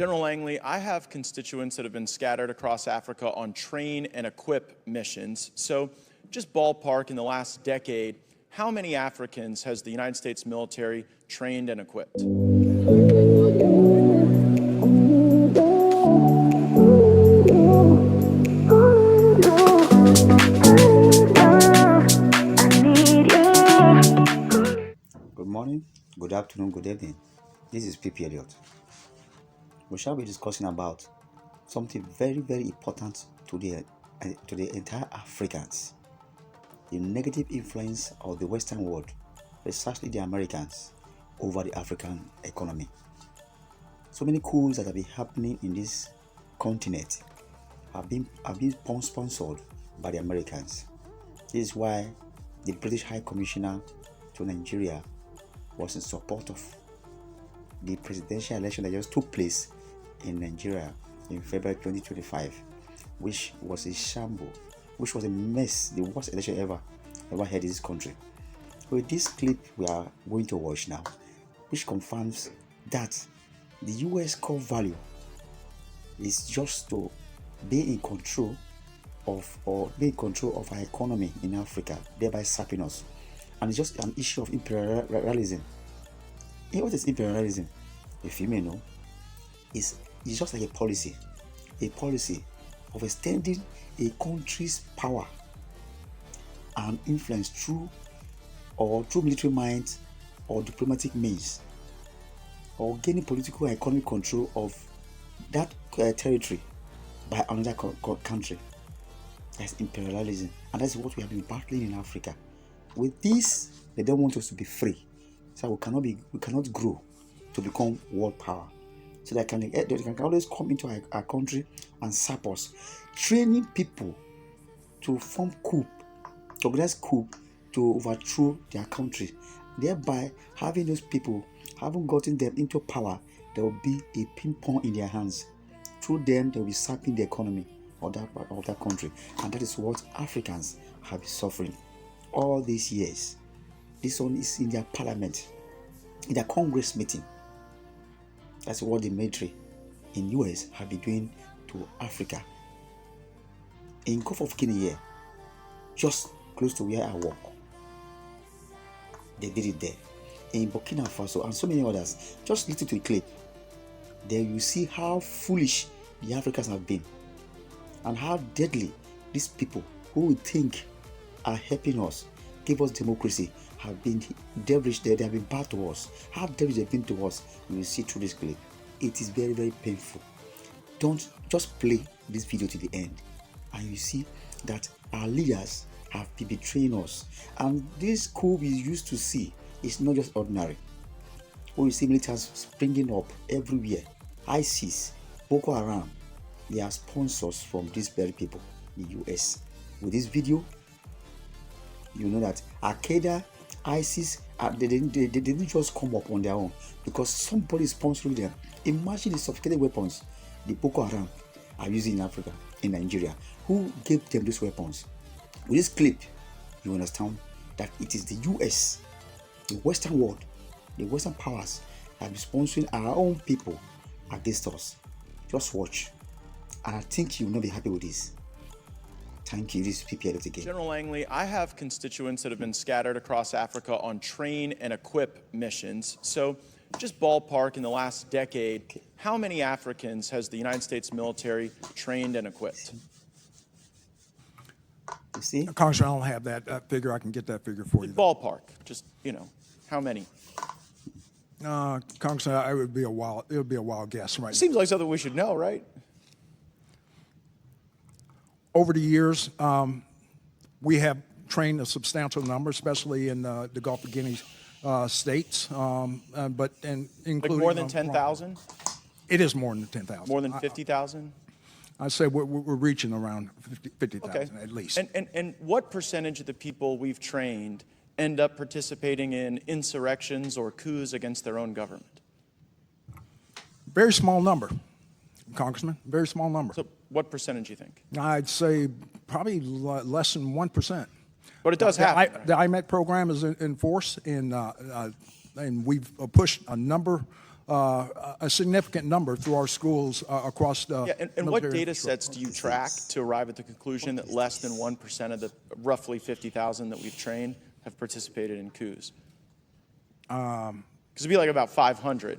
General Langley, I have constituents that have been scattered across Africa on train and equip missions. So just ballpark, in the last decade, how many Africans has the United States military trained and equipped? Good morning, good afternoon, good evening. This is PP Elliott. We shall be discussing about something very, very important to the entire Africans. The negative influence of the Western world, especially the Americans, over the African economy. So many coups that have been happening in this continent have been sponsored by the Americans. This is why the British High Commissioner to Nigeria was in support of the presidential election that just took place in Nigeria in February 2025, which was a shambles, which was a mess, the worst election ever had in this country. With this clip we are going to watch now, which confirms that the US core value is just to be in control of our economy in Africa, thereby sapping us. And it's just an issue of imperialism. What is imperialism? If you may know, it's just like a policy of extending a country's power and influence through military might or diplomatic means, or gaining political and economic control of that territory by another country. That's imperialism, and that's what we have been battling in Africa. With this, they don't want us to be free, so we cannot grow to become world power. So they can always come into our country and sap us, training people to form coup, to organize coup, to overthrow their country. Thereby, having those people, having gotten them into power, there will be a ping pong in their hands. Through them, they will be sapping the economy of that country, and that is what Africans have been suffering all these years. This one is in their parliament, in their Congress meeting. That's what the military in US have been doing to Africa. In Gulf of Guinea here, just close to where I work, they did it there. In Burkina Faso and so many others, just listen to a clip. There you see how foolish the Africans have been, and how deadly these people who we think are helping us, give us democracy, have been devilish. They have been bad to us. How devilish they've been to us, you will see through this clip. It is very, very painful. Don't just play this video to the end, and you see that our leaders have been betraying us. And this coup we used to see is not just ordinary. We see militaries springing up everywhere. ISIS, Boko Haram, they are sponsors from these very people, the US. With this video, you know that Al-Qaeda, ISIS, they didn't just come up on their own, because somebody is sponsoring them. Imagine the sophisticated weapons the Boko Haram are using in Africa, in Nigeria. Who gave them these weapons? With this clip, you understand that it is the US, the Western world, the Western powers that have been sponsoring our own people against us. Just watch, and I think you will not be happy with this. Thank you. This is PP Elliott again. General Langley, I have constituents that have been scattered across Africa on train and equip missions. So just ballpark, in the last decade, how many Africans has the United States military trained and equipped? You see? Congressman, I don't have that figure. I can get that figure for you. Ballpark, just, how many? Congressman, it would be a wild guess right now. Seems like something we should know, right? Over the years, we have trained a substantial number, especially in the Gulf of Guinea states, but including Like more than 10,000? It is more than 10,000. More than 50,000? I'd say we're reaching around 50,000 at least. And what percentage of the people we've trained end up participating in insurrections or coups against their own government? Very small number, Congressman, very small number. So what percentage do you think? I'd say probably less than 1%. But it does happen. The IMET program is in force, and we've pushed a number a significant number through our schools across the Yeah, and what military data infrastructure. sets do you track to arrive at the conclusion that less than 1% of the roughly 50,000 that we've trained have participated in coups? Because it'd be like about 500,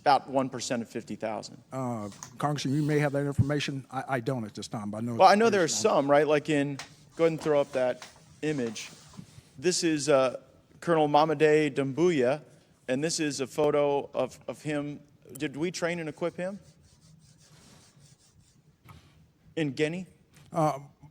about 1% of 50,000. Congressman, you may have that information. I don't at this time, but I know. Well, I know there are some, right? Like go ahead and throw up that image. This is Colonel Mamadou Doumbouya, and this is a photo of him. Did we train and equip him in Guinea?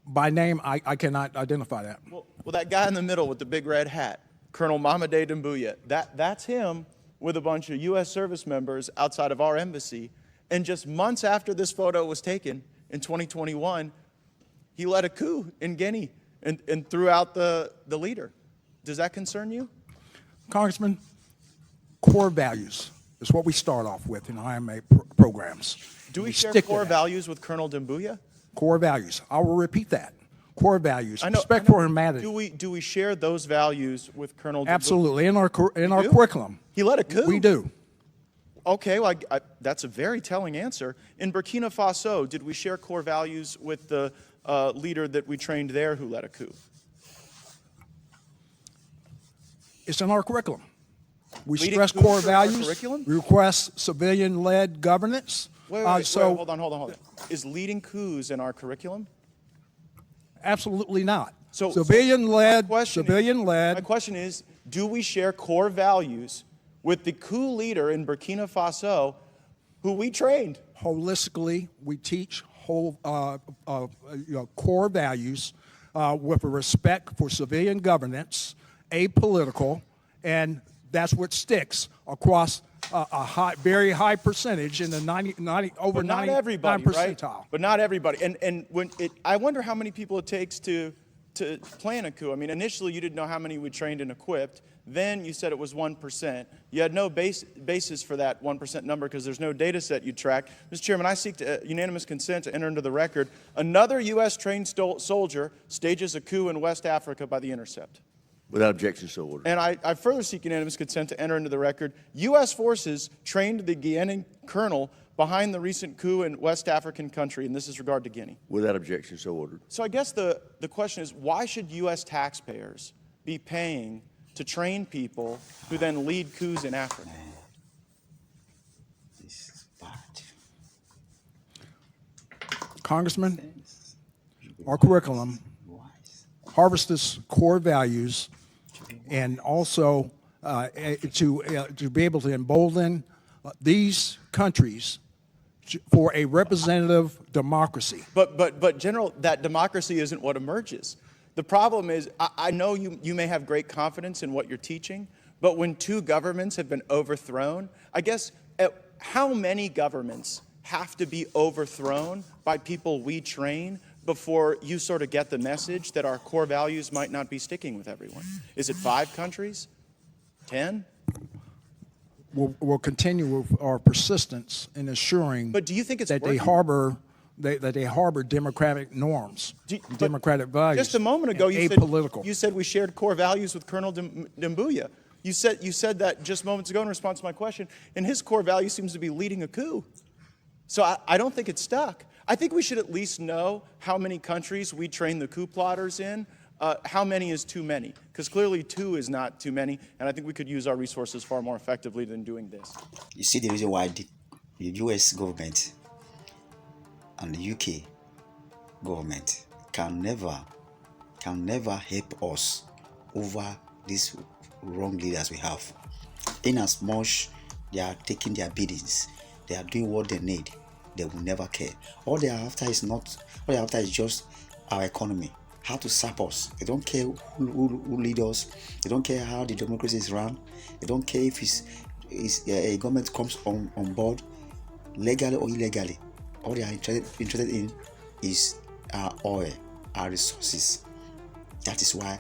By name, I cannot identify that. Well, that guy in the middle with the big red hat, Colonel Mamadou Doumbouya, that's him with a bunch of U.S. service members outside of our embassy. And just months after this photo was taken in 2021, he led a coup in Guinea and threw out the leader. Does that concern you? Congressman, core values is what we start off with in IMA programs. Do we share stick to core that. values with Colonel Doumbouya? Core values. I will repeat that. Core values. I know, Respect I know. for humanity. Do we share those values with Colonel Doumbouya? Absolutely. In our do? curriculum. He led a coup? We do. Okay, well, that's a very telling answer. In Burkina Faso, did we share core values with the leader that we trained there who led a coup? It's in our curriculum. We Leading stress coups core are in our values. curriculum? We request civilian-led governance. Wait, hold on. Is leading coups in our curriculum? Absolutely not. So Civilian-led, my civilian-led. question is, do we share core values with the coup leader in Burkina Faso who we trained? Holistically, we teach core values with a respect for civilian governance, apolitical, and that's what sticks across a very high percentage in the over 99 percentile. Right? But not everybody. And I wonder how many people it takes to plan a coup. I mean, initially you didn't know how many we trained and equipped. Then you said it was 1%. You had no basis for that 1% number because there's no data set you track. Mr. Chairman, I seek unanimous consent to enter into the record. Another U.S. trained soldier stages a coup in West Africa by The Intercept. Without objection, so ordered. And I further seek unanimous consent to enter into the record. U.S. forces trained the Guinean colonel behind the recent coup in West African country, and this is regard to Guinea. Without objection, so ordered. So I guess the question is, why should U.S. taxpayers be paying to train people who then lead coups in Africa? This is bad. Congressman, our curriculum harvests core values and also to be able to embolden these countries for a representative democracy. But General, that democracy isn't what emerges. The problem is, I know you may have great confidence in what you're teaching, but when two governments have been overthrown, I guess how many governments have to be overthrown by people we train before you sort of get the message that our core values might not be sticking with everyone? Is it 5 countries? 10? We'll continue with our persistence in assuring But do you think it's that they working? harbor democratic norms, democratic values. Just a moment ago, apolitical. you said we shared core values with Colonel Doumbouya. You said that just moments ago in response to my question, and his core value seems to be leading a coup. So I don't think it's stuck. I think we should at least know how many countries we train the coup plotters in. How many is too many? Because clearly 2 is not too many, and I think we could use our resources far more effectively than doing this. You see the reason why the US government and the UK government can never help us over these wrong leaders we have. In as much they are taking their biddings, they are doing what they need, they will never care. All they are after is just our economy, how to sap us. They don't care who lead us. They don't care how the democracy is run. They don't care if a government comes on board legally or illegally. All they are interested in is our oil, our resources. That is why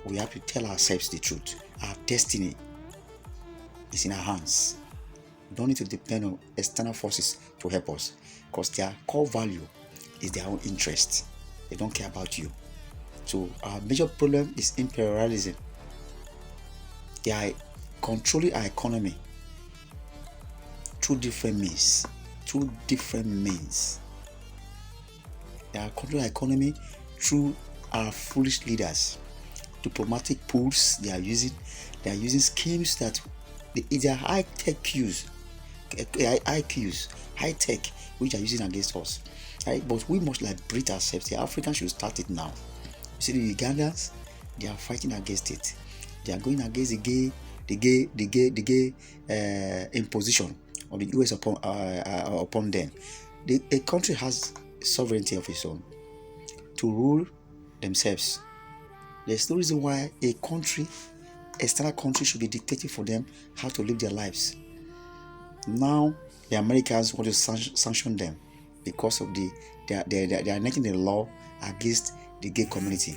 we have to tell ourselves the truth. Our destiny is in our hands. We don't need to depend on external forces to help us, because their core value is their own interest. They don't care about you. So our major problem is imperialism. They are controlling our economy. through different means. They are controlling our economy through our foolish leaders. Diplomatic pools they are using schemes that they are high-tech, which are using against us. Right? But we must liberate ourselves. The Africans should start it now. You see, the Ugandans, they are fighting against it. They are going against the gay imposition of the US upon them. A country has sovereignty of its own to rule themselves. There's no reason why external country should be dictating for them how to live their lives. Now the Americans want to sanction them because of they are making the law against the gay community.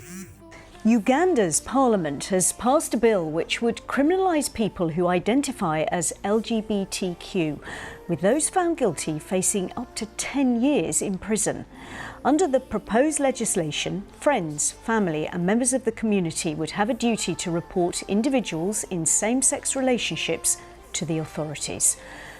Uganda's parliament has passed a bill which would criminalise people who identify as LGBTQ, with those found guilty facing up to 10 years in prison. Under the proposed legislation, friends, family and members of the community would have a duty to report individuals in same-sex relationships to the authorities.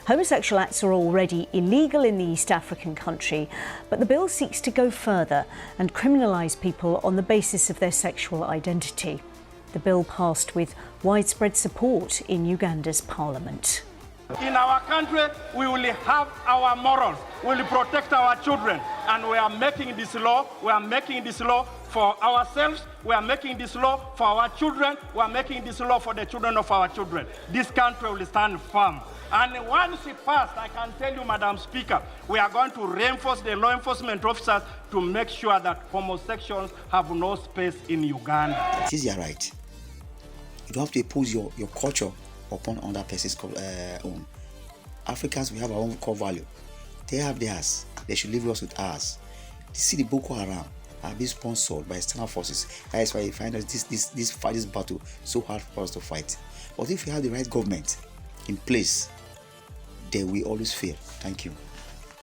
Homosexual acts are already illegal in the East African country, but the bill seeks to go further and criminalise people on the basis of their sexual identity. The bill passed with widespread support in Uganda's parliament. In our country, we will have our morals, we will protect our children, and we are making this law, for ourselves, we are making this law for our children, we are making this law for the children of our children. This country will stand firm. And once it passed, I can tell you, Madam Speaker, we are going to reinforce the law enforcement officers to make sure that homosexuals have no space in Uganda. It is your right. You don't have to impose your culture upon another person's own. Africans, we have our own core value. They have theirs. They should leave us with ours. See, the Boko Haram are being sponsored by external forces. That is why you find us this battle so hard for us to fight. But if you have the right government in place, they will always fail. Thank you.